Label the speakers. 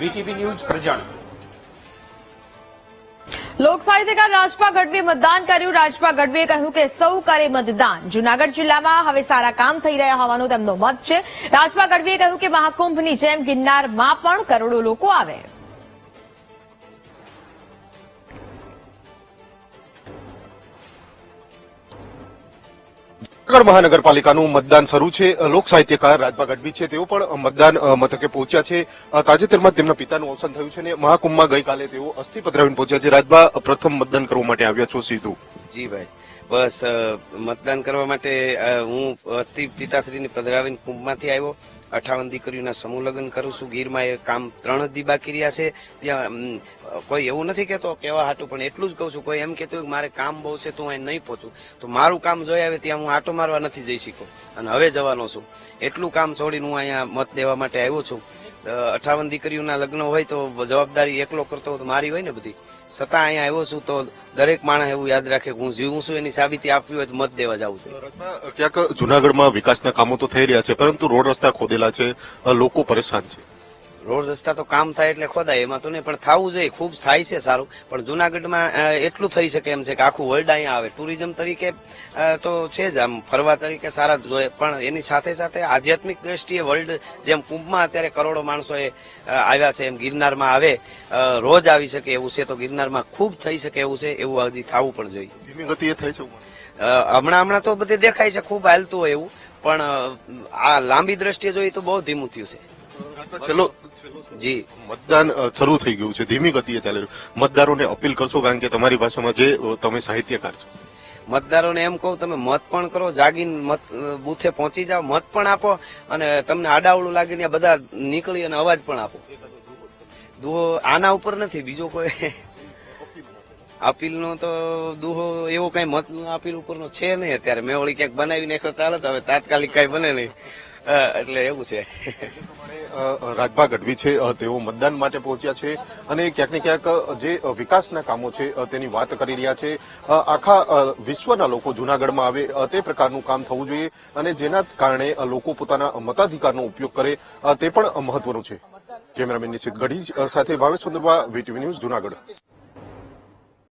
Speaker 1: VTV news Karjan.
Speaker 2: લોક સાહિત્યકાર રાજપા ગઢવીએ મતદાન કર્યું। રાજપા ગઢવીએ કહ્યું કે સૌ કરે મતદાન। જૂનાગઢ જિલ્લામાં હવે સારા કામ થઈ રહ્યા હોવાનો તેમનો મત છે। રાજપા ગઢવીએ કહ્યું કે મહાકુંભની જેમ ગિરનારમાં પણ કરોડો લોકો આવે।
Speaker 3: જૂનાગઢ મહાનગરપાલિકાનું મતદાન શરૂ છે। લોક સાહિત્યકાર રાજપા ગઢવી છે, તેઓ પણ મતદાન મથકે પહોંચ્યા છે। તાજેતરમાં તેમના પિતાનું અવસાન થયું છે અને મહાકુંભમાં ગઈકાલે તેઓ અસ્થિ પધરાવીને પહોંચ્યા છે। રાજપા પ્રથમ મતદાન કરવા માટે આવ્યા છો સીધું?
Speaker 4: જી ભાઈ, બસ મતદાન કરવા માટે હું અસ્થિ પિતાશ્રીની પધરાવીને કુંભમાંથી આવ્યો। 58 દીકરીઓના સમૂહ લગ્ન કરું છું। ગીરમાં એ કામ 3 દી બાકી રહ્યા છે। ત્યાં કોઈ એવું નથી કેતો કેવા હાટું, પણ એટલું જ કહું છું, કોઈ એમ કહેતું કે મારે કામ બહુ છે તો હું અહીં નહીં પહોંચું, તો મારું કામ જોઈ આવે ત્યાં હું આટો મારવા નથી જઈ શક્યો અને હવે જવાનો છું। એટલું કામ છોડીને હું અહીંયા મત દેવા માટે આવ્યો છું। 58 દીકરીઓના લગ્ન હોય તો જવાબદારી એકલો કરતો હોય તો મારી હોય ને બધી, છતાં અહીંયા આવ્યો છું તો દરેક માણસ એવું યાદ રાખે કે હું જીવું છું એની સાબિતી આપવી હોય તો મત દેવા જવું છે।
Speaker 3: ક્યાંક જૂનાગઢમાં વિકાસના કામો તો થઈ રહ્યા છે, પરંતુ રોડ રસ્તા ખોદેલા છે, લોકો પરેશાન છે।
Speaker 4: રોડ રસ્તા તો કામ થાય એટલે ખોદાય, એમાં તો નહીં, પણ થવું જોઈએ, ખૂબ થાય છે સારું, પણ જુનાગઢમાં એટલું થઈ શકે એમ છે કે આખું વર્લ્ડ અહીંયા આવે। ટુરિઝમ તરીકે તો છે જ, આમ ફરવા તરીકે સારા જોઈએ, પણ એની સાથે સાથે આધ્યાત્મિક દ્રષ્ટિએ વર્લ્ડ જેમ કુંભમાં અત્યારે કરોડો માણસો આવ્યા છે, એમ ગિરનારમાં આવે, રોજ આવી શકે એવું છે, તો ગિરનારમાં ખૂબ થઈ શકે એવું છે, એવું હજી થવું પણ જોઈએ।
Speaker 3: ધીમી ગતિએ થાય છે
Speaker 4: હમણાં તો બધે દેખાય છે ખૂબ હાલતું હોય એવું, પણ આ લાંબી દ્રષ્ટિએ જોઈએ તો બહુ ધીમું થયું છે।
Speaker 3: છેલ્લો
Speaker 4: જી,
Speaker 3: મતદાન શરૂ થઈ ગયું છે, ધીમી ગતિએ ચાલી રહ્યું, મતદારોને અપીલ કરશો? કારણ કે તમારી ભાષામાં જે તમે સાહિત્યકાર છો,
Speaker 4: મતદારોને એમ કહું, તમે મત પણ કરો, જાગીને મત બુથે પહોંચી જાઓ, મત પણ આપો, અને તમને આડાવડું લાગે ને બધા નીકળી અને અવાજ પણ આપો। દુહો આના ઉપર નથી, બીજો કોઈ અપીલ નો તો દુહો એવો કઈ મત અપીલ ઉપરનો છે નહીં અત્યારે। મેં વળી ક્યાંક બનાવી નાખ્યો ચાલત, હવે તાત્કાલિક કઈ બને નહીં, એટલે એવું છે।
Speaker 3: રાજપા ગઢવી છે, તેઓ મતદાન માટે પહોંચ્યા છે અને ક્યાંક ને ક્યાંક જે વિકાસના કામો છે તેની વાત કરી રહ્યા છે। આખા વિશ્વના લોકો જૂનાગઢમાં આવે તે પ્રકારનું કામ થવું જોઈએ અને જેના કારણે લોકો પોતાના મતાધિકારનો ઉપયોગ કરે તે પણ મહત્વનું છે। કેમેરામેન નિશિત ગઢી સાથે ભાવેશ ચંદ્રબા, વીટીવી ન્યૂઝ, જૂનાગઢ।